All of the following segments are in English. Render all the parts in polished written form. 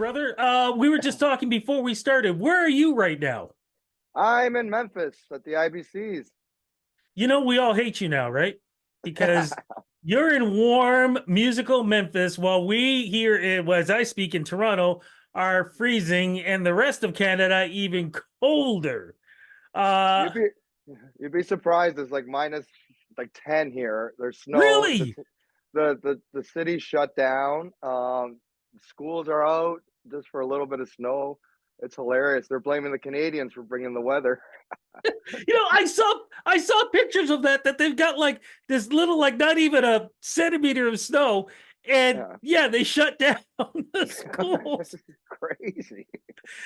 brother. We were just talking before we started. Where are you right now? I'm in Memphis at the IBCs. You know, we all hate you now, right? Because you're in warm, musical Memphis, while we here, as I speak in Toronto, are freezing, and the rest of Canada even colder. Uh, You'd be you'd be surprised. It's like minus like 10 here. There's snow. really? The city's shut down. Schools are out just for a little bit of snow. It's hilarious. They're blaming the Canadians for bringing the weather. I saw pictures of that they've got like this little, like not even a centimeter of snow, and Yeah, yeah, they shut down the it's schools. crazy.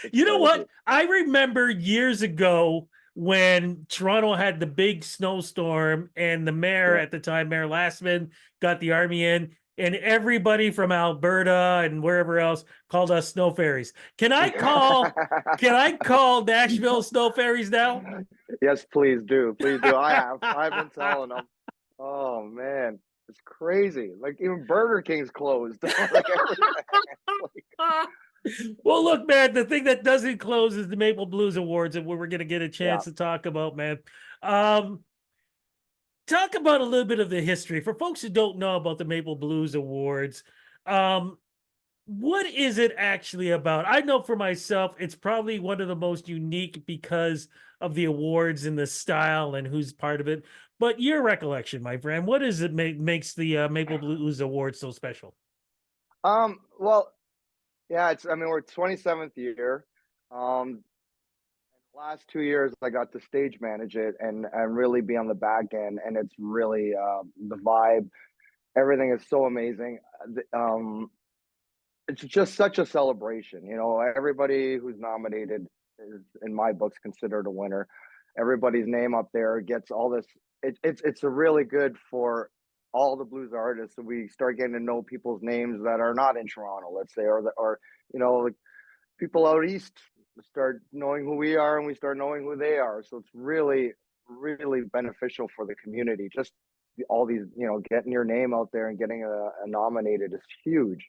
It's You know crazy. what? I remember years ago when Toronto had the big snowstorm, and the mayor Yeah. at the time, Mayor Lastman, got the army in, and everybody from Alberta and wherever else called us snow fairies. Can I call Nashville snow fairies now? Yes, please do. Please do. I have. I've been telling them. Oh man, it's crazy. Like even Burger King's closed. Like everything. Like, Well, look, man, the thing that doesn't close is the Maple Blues Awards, and we're going to get a yeah. chance to talk about, man. Um, Talk about a little bit of the history for folks who don't know about the Maple Blues Awards. Um, what is it actually about? I know for myself, it's probably one of the most unique because of the awards and the style and who's part of it. But your recollection, my friend, what is it makes the Maple Blues Awards so special? Well, yeah. It's. I mean, we're 27th year. Last 2 years, I got to stage manage it and really be on the back end, and it's really the vibe. Everything is so amazing. It's just such a celebration. Everybody who's nominated is, in my books, considered a winner. Everybody's name up there gets all this. It's a really good for all the blues artists. So we start getting to know people's names that are not in Toronto, let's say, like people out east start knowing who we are, and we start knowing who they are. So it's really, really beneficial for the community. Just all these, getting your name out there and getting a nominated is huge,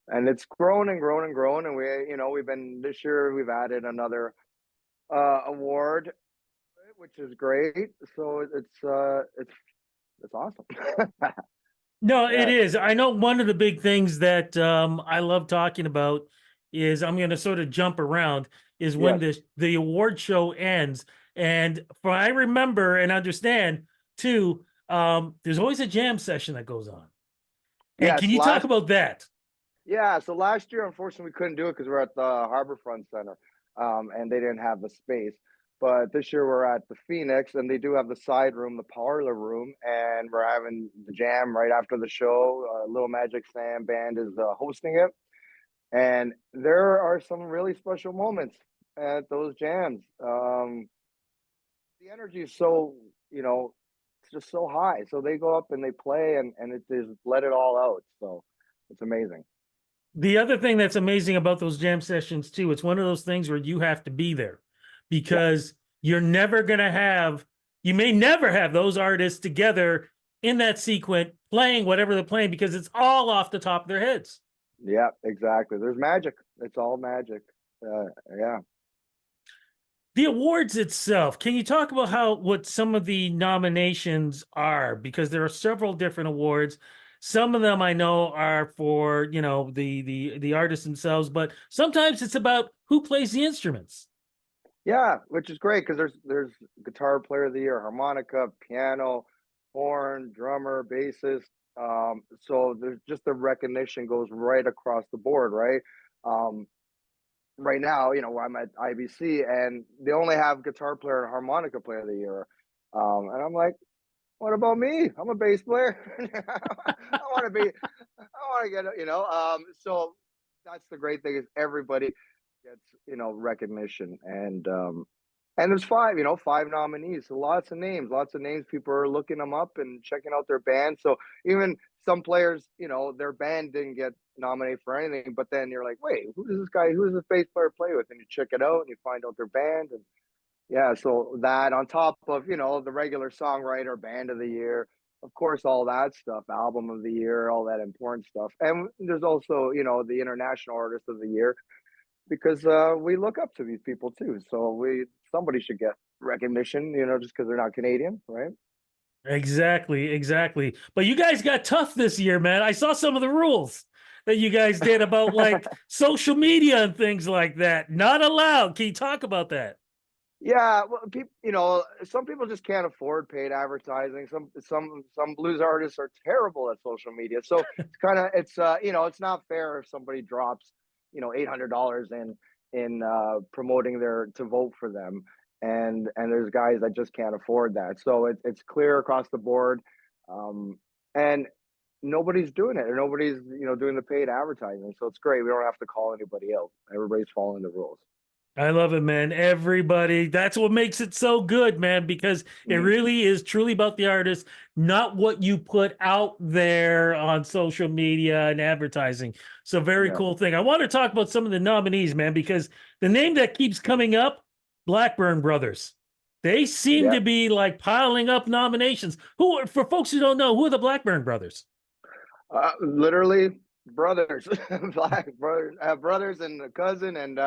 and it's grown and grown and grown. And we've been this year. We've added another award, which is great. So it's awesome. No, it Yeah, is. I know one of the big things that I love talking about is, I'm going to sort of jump around, is when yes, the award show ends. And for I remember and understand too, there's always a jam session that goes on. And can yes. you talk about that? Yeah, so last year, unfortunately, we couldn't do it because we're at the Harborfront Center, and they didn't have the space. But this year, we're at the Phoenix, and they do have the side room, the parlor room, and we're having the jam right after the show. Little Magic Sam Band is hosting it, and there are some really special moments at those jams. The energy is so, it's just so high. So they go up and they play, and it just let it all out. So it's amazing. The other thing that's amazing about those jam sessions too, it's one of those things where you have to be there, Yeah. because you're never going to have, you may never have those artists together in that sequence playing whatever they're playing, because it's all off the top of their heads. Yeah, exactly. There's magic. It's all magic. Yeah. The awards itself, can you talk about what some of the nominations are? Because there are several different awards. Some of them I know are for, the artists themselves, but sometimes it's about who plays the instruments. Yeah, which is great because there's guitar player of the year, harmonica, piano, horn, drummer, bassist. So there's just the recognition goes right across the board, right? Um, right now, I'm at IBC and they only have guitar player and harmonica player of the year. And I'm like, what about me? I'm a bass player. I want to be, I want to get. So that's the great thing is everybody gets, recognition. And there's five nominees. So lots of names. People are looking them up and checking out their band. So even some players, their band didn't get nominated for anything, but then you're like, wait, who does this guy, who does this bass player play with? And you check it out and you find out their band. And yeah, so that on top of, the regular songwriter, band of the year, of course, all that stuff, album of the year, all that important stuff. And there's also, the international artist of the year because we look up to these people too. So somebody should get recognition, just because they're not Canadian, right? Exactly, exactly. But you guys got tough this year, man. I saw some of the rules that you guys did about like social media and things like that. Not allowed. Can you talk about that? Yeah, well, people, some people just can't afford paid advertising. Some blues artists are terrible at social media. So it's not fair if somebody drops, $800 in promoting their to vote for them, and there's guys that just can't afford that. So it's clear across the board, and nobody's doing it, or nobody's doing the paid advertising. So it's great. We don't have to call anybody out. Everybody's following the rules. I love it, man. Everybody, that's what makes it so good, man, because it Mhm. really is truly about the artist, not what you put out there on social media and advertising. So, very Yeah, cool thing. I want to talk about some of the nominees, man, because the name that keeps coming up, Blackburn Brothers. They seem yeah. to be like piling up nominations. For folks who don't know, who are the Blackburn Brothers? Literally brothers, black brothers, brothers and a cousin, and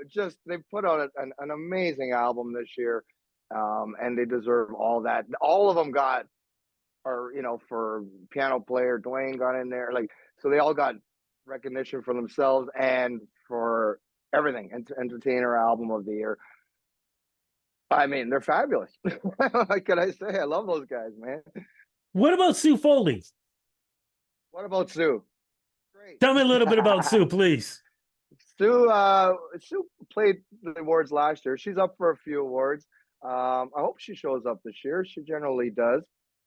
just they put out an amazing album this year, and they deserve all that. All of them got, or for piano player Dwayne got in there, like so they all got recognition for themselves and for everything. Entertainer album of the year. I mean, they're fabulous. What can I say? I love those guys, man. What about Sue Foley? What about Sue? Great. Tell me a little bit about Sue, please. Sue played the awards last year. She's up for a few awards. I hope she shows up this year. She generally does.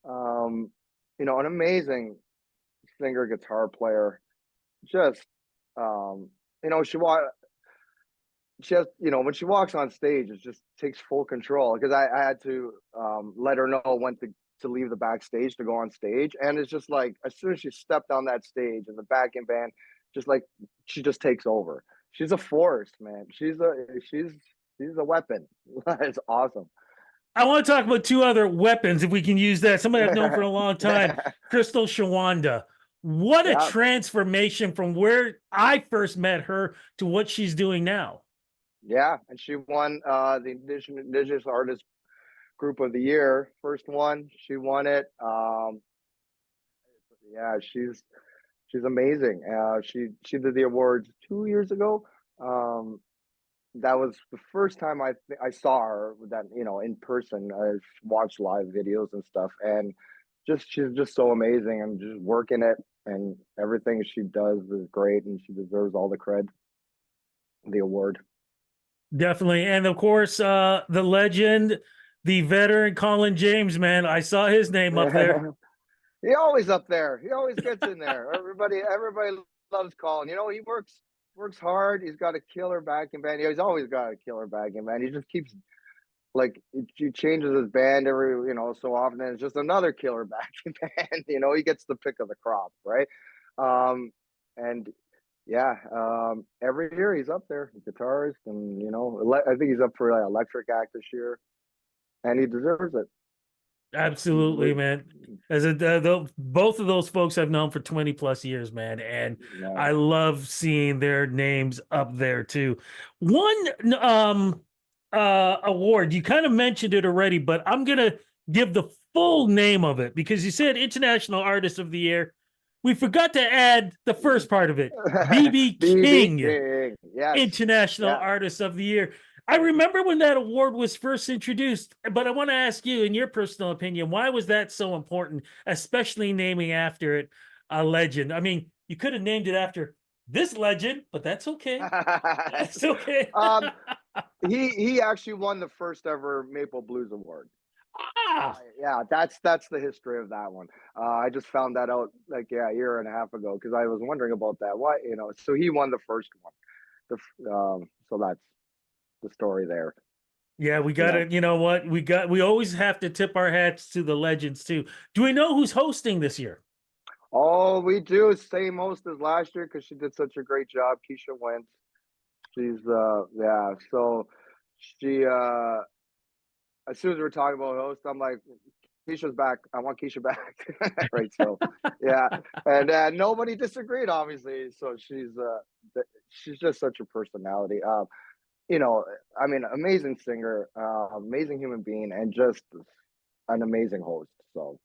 Um, an amazing singer, guitar player. Just, she she has, when she walks on stage, it just takes full control. Because I had to let her know when to leave the backstage to go on stage, and it's just like as soon as she stepped on that stage and the backing band, just like she just takes over. She's a force, man. She's a weapon. It's awesome. I want to talk about two other weapons, if we can use that. Somebody I've known for a long time, Yeah, Crystal Shawanda. What a yeah, transformation from where I first met her to what she's doing now. yeah. And she won the Indigenous Artist Group of the Year, first one. She won it. Yeah, she's amazing. She did the awards 2 years ago. Um, that was the first time I saw her that in person. I watched live videos and stuff, and she's just so amazing and just working it, and everything she does is great, and she deserves all the cred, the award. Definitely. And of course, the legend, the veteran Colin James, man. I saw his name up there. He always up there. He always gets in there. Everybody loves Colin. He works hard. He's got a killer backing band. He's always got a killer backing band. He just keeps like he changes his band every so often. And it's just another killer backing band. He gets the pick of the crop, right? And yeah, every year he's up there, guitarist, and I think he's up for like Electric Act this year, and he deserves it. Absolutely, man. As both of those folks I've known for 20 plus years, man. And Yeah. I love seeing their names up there too. One award, you kind of mentioned it already, but I'm gonna give the full name of it because you said International Artist of the Year. We forgot to add the first part of it. BB BB King, King. Yes. International Yeah. Artist of the Year. I remember when that award was first introduced, but I want to ask you, in your personal opinion, why was that so important, especially naming after it a legend? I mean, you could have named it after this legend, but that's okay. That's okay. um, he actually won the first ever Maple Blues Award. Ah, Yeah, that's the history of that one. I just found that out like a year and a half ago because I was wondering about that. Why, so he won the first one. So that's the story there. yeah, we You got know. to, you know what? We always have to tip our hats to the legends too. Do we know who's hosting this year? Oh, we do same host as last year because she did such a great job. Keisha Wentz. She's yeah. So she as soon as we are talking about host, I'm like, Keisha's back. I want Keisha back. Right. So, yeah. And nobody disagreed, obviously. So she's just such a personality. You know, I mean, amazing singer, amazing human being, and just an amazing host. So,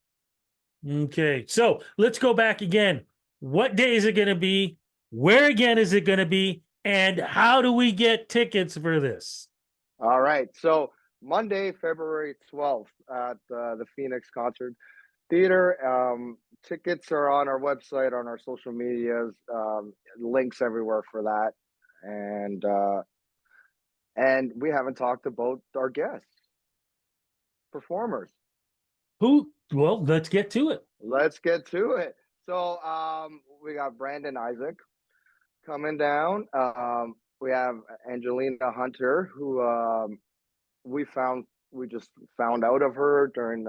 Okay, so let's go back again. What day is it going to be? Where again is it going to be? And how do we get tickets for this? all right. So, Monday, February 12th at the Phoenix Concert Theater. Tickets are on our website, on our social medias, links everywhere for that. And we haven't talked about our guests, performers. Who? Well, let's get to it. Let's get to it. So we got Brandon Isaac coming down. We have Angelina Hunter, who we just found out of her during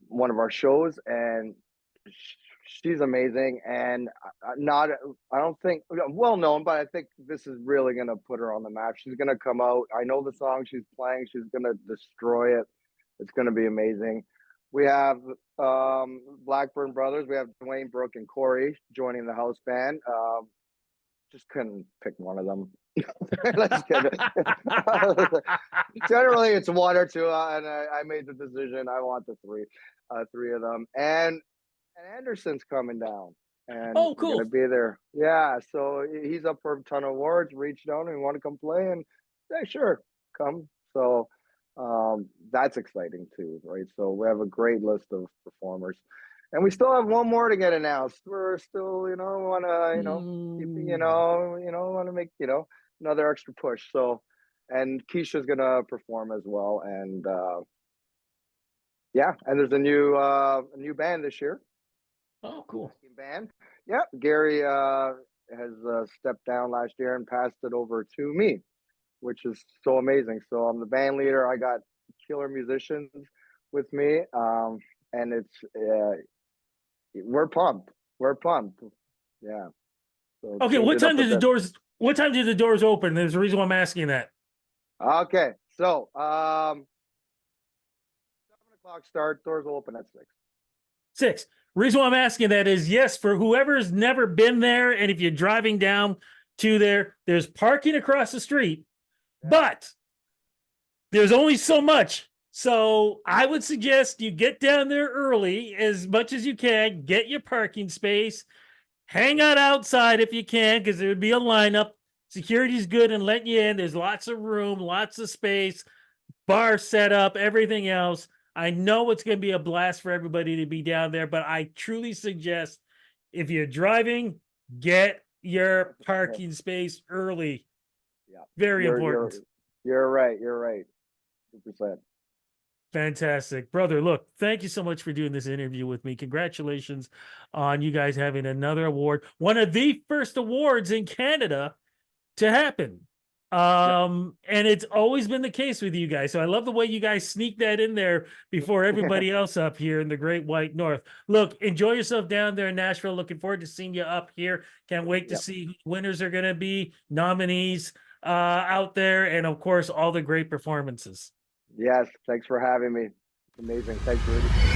one of our shows, and she's amazing. And not, I don't think well known, but I think this is really gonna put her on the map. She's gonna come out. I know the song she's playing. She's gonna destroy it. It's gonna be amazing. We have Blackburn Brothers. We have Dwayne, Brooke, and Corey joining the house band. Just couldn't pick one of them. Let's get it. Generally, it's one or two, and I made the decision. I want the three of them. And Anderson's coming down, and Oh, we're gonna cool. be there. Yeah, so he's up for a ton of awards. Reached out and want to come play, and yeah, sure, come. So that's exciting too, right? So we have a great list of performers, and we still have one more to get announced. We're still, want to, keep, Mm. want to make, another extra push. So, and Keisha's gonna perform as well, and yeah, and there's a new band this year. Oh, cool. Band. Yeah, Gary has stepped down last year and passed it over to me, which is so amazing. So I'm the band leader. I got killer musicians with me, and we're pumped. We're pumped. Yeah. So Okay, change what it time up a did the bit. doors? What time did the doors open? There's a reason why I'm asking that. Okay. So 7 o'clock start. Doors will open at 6. 6. Reason why I'm asking that is yes, for whoever's never been there, and if you're driving down to there, there's parking across the street, Yeah. but there's only so much. So I would suggest you get down there early as much as you can, get your parking space, hang out outside if you can, because there would be a lineup. Security's good and letting you in. There's lots of room, lots of space, bar set up, everything else. I know it's going to be a blast for everybody to be down there, but I truly suggest if you're driving, get your parking space early. Yeah. Very You're important. you're you're right. You're right. 100%. Fantastic. Brother, look, thank you so much for doing this interview with me. Congratulations on you guys having another award, one of the first awards in Canada to happen. Yep. And it's always been the case with you guys. So I love the way you guys sneak that in there before everybody else up here in the Great White North. Look, enjoy yourself down there in Nashville. Looking forward to seeing you up here. Can't wait to Yep. see who winners are going to be, nominees out there, and of course, all the great performances. Yes. Thanks for having me. Amazing. Thanks, Rudy.